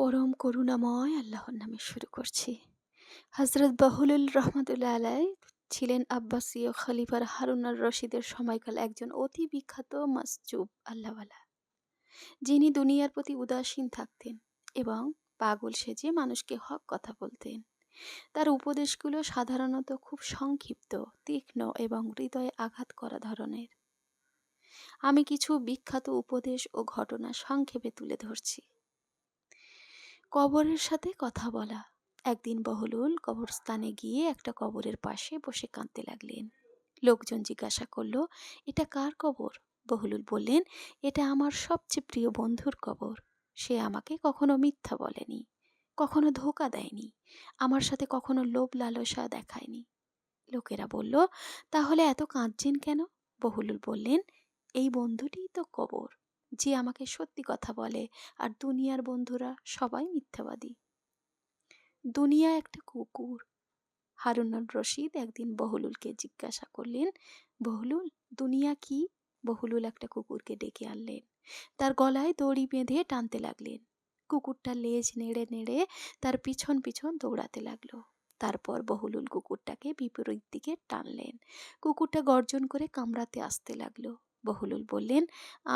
পরম করুণাময় আল্লাহর নামে শুরু করছি। হযরত বাহলুল রহমাতুল্লাহ আলাই ছিলেন আব্বাসীয় খলিফার হারুন আর রশিদের সময়কাল একজন অতি বিখ্যাত মাসজুব আল্লাহওয়ালা, যিনি দুনিয়ার প্রতি উদাসীন থাকতেন এবং পাগল সেজে মানুষকে হক কথা বলতেন। তার উপদেশগুলো সাধারণত খুব সংক্ষিপ্ত, তীক্ষ্ণ এবং হৃদয়ে আঘাত করা ধরনের। আমি কিছু বিখ্যাত উপদেশ ও ঘটনা সংক্ষেপে তুলে ধরছি। কবরের সাথে কথা বলা। একদিন বহলুল কবরস্থানে গিয়ে একটা কবরের পাশে বসে কাঁদতে লাগলেন। লোকজন জিজ্ঞাসা করল, এটা কার কবর? বহলুল বললেন, এটা আমার সবচেয়ে প্রিয় বন্ধুর কবর। সে আমাকে কখনো মিথ্যা বলেনি, কখনো ধোঁকা দেয়নি, আমার সাথে কখনো লোভ লালসা দেখায়নি। লোকেরা বলল, তাহলে এত কাঁদছেন কেন? বহলুল বললেন, এই বন্ধুটিই তো কবর, যে আমাকে সত্যি কথা বলে, আর দুনিয়ার বন্ধুরা সবাই মিথ্যাবাদী। দুনিয়া একটা কুকুর। হারুন আর রশিদ একদিন বহলুলকে জিজ্ঞাসা করলেন, বহলুল, দুনিয়া কি? বহলুল একটা কুকুরকে ডেকে আনলেন, তার গলায় দড়ি বেঁধে টানতে লাগলেন। কুকুরটা লেজ নেড়ে নেড়ে তার পিছন পিছন দৌড়াতে লাগলো। তারপর বহলুল কুকুরটাকে বিপরীত দিকে টানলেন। কুকুরটা গর্জন করে কামড়াতে আসতে লাগলো। বহলুল বললেন,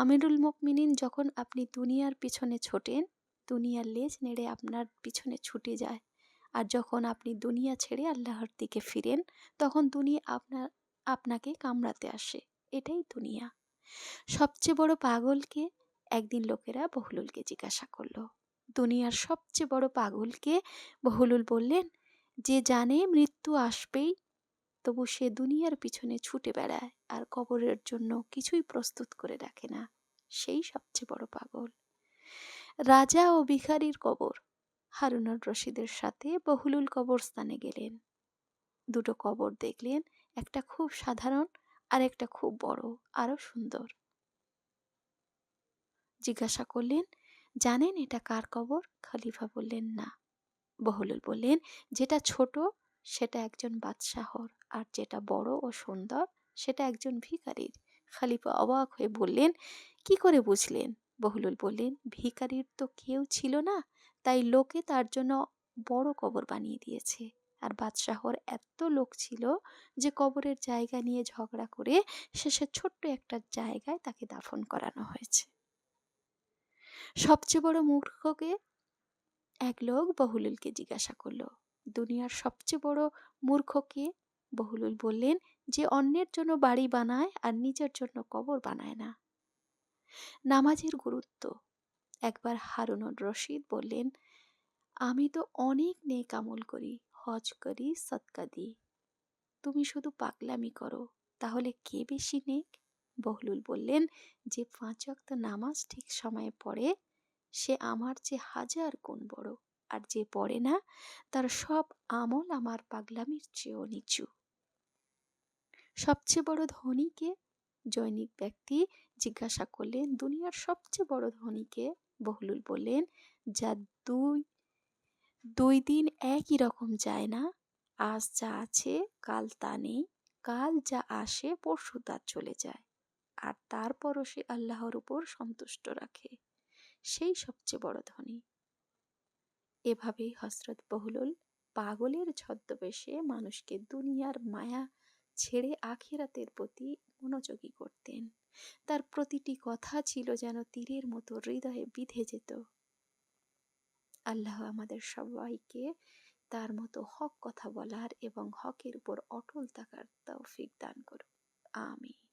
আমিরুল মুমিনিন, যখন আপনি দুনিয়ার পিছনে ছোটেন, দুনিয়ার লেজ নেড়ে আপনার পিছনে ছুটে যায়, আর যখন আপনি দুনিয়া ছেড়ে আল্লাহর দিকে ফিরেন, তখন দুনিয়া আপনাকে কামড়াতে আসে। এটাই দুনিয়া। সবচেয়ে বড় পাগলকে? একদিন লোকেরা বহলুলকে জিজ্ঞাসা করলো, দুনিয়ার সবচেয়ে বড় পাগলকে? বহলুল বললেন, যে জানে মৃত্যু আসবেই, তবু সে দুনিয়ার পিছনে ছুটে বেড়ায় আর কবরের জন্য কিছুই প্রস্তুত করে রাখে না, সেই সবচেয়ে বড় পাগল। রাজা ও ভিখারির কবর। হারুন আর রশিদের সাথে বহলুল কবরস্থানে গেলেন। দুটো কবর দেখলেন, একটা খুব সাধারণ আর একটা খুব বড়, আরো সুন্দর। জিজ্ঞাসা করলেন, জানেন এটা কার কবর? খলিফা বললেন, না। বহলুল বললেন, যেটা ছোট সেটা একজন বাদশাহর, আর যেটা বড় ও সুন্দর সেটা একজন ভিখারির। খলিফা অবাক হয়ে বললেন, কি করে বুঝলেন? বহলুল বললেন, ভিখারির তো কেউ ছিল না, তাই লোকে তার জন্য বড় কবর বানিয়ে দিয়েছে। আর বাদশাহর এত লোক ছিল যে কবরের জায়গা নিয়ে ঝগড়া করে শেষে ছোট্ট একটা জায়গায় তাকে দাফন করানো হয়েছে। সবচেয়ে বড় মূর্খকে? এক লোক বহলুলকে জিজ্ঞাসা করলো, দুনিয়ার সবচেয়ে বড় মূর্খ কে? বহলুল বললেন, যে অন্যের জন্য বাড়ি বানায় আর নিজের জন্য কবর বানায় না। নামাজের গুরুত্ব। একবার হারুন আর রশিদ বললেন, আমি তো অনেক নেক আমল করি, হজ করি, সদকা দিই, তুমি শুধু পাগলামি করো, তাহলে কে বেশি নেক? বহলুল বললেন, যে 5 ওয়াক্ত নামাজ ঠিক সময়ে পড়ে সে আমার চেয়ে 1000 গুণ বড়, আর যে পড়ে না তার সব আমল আমার পাগলামির চেয়েও নিচু। সবচেয়ে বড় ধনী কে? জনৈক ব্যক্তি জিজ্ঞাসা করলেন, দুনিয়ার সবচেয়ে বড় ধনী কে? বহলুল বললেন, যা দুই দুই দিন একই রকম যায় না, আজ যা আছে কাল তা নেই, কাল যা আসে পরশু তা চলে যায়, আর তারপরও সে আল্লাহর উপর সন্তুষ্ট রাখে, সেই সবচেয়ে বড় ধনী। এভাবেই হযরত বহলুল পাগলের ছদ্মবেশে মানুষকে দুনিয়ার মায়া ছেড়ে আখিরাতের প্রতি মনোযোগী করতেন। তার প্রতিটি কথা ছিল যেন তীরের মতো হৃদয়ে বিঁধে যেত। আল্লাহ আমাদের সবাইকে তার মতো হক কথা বলার এবং হকের উপর অটল থাকার তৌফিক দান করুন। আমিন।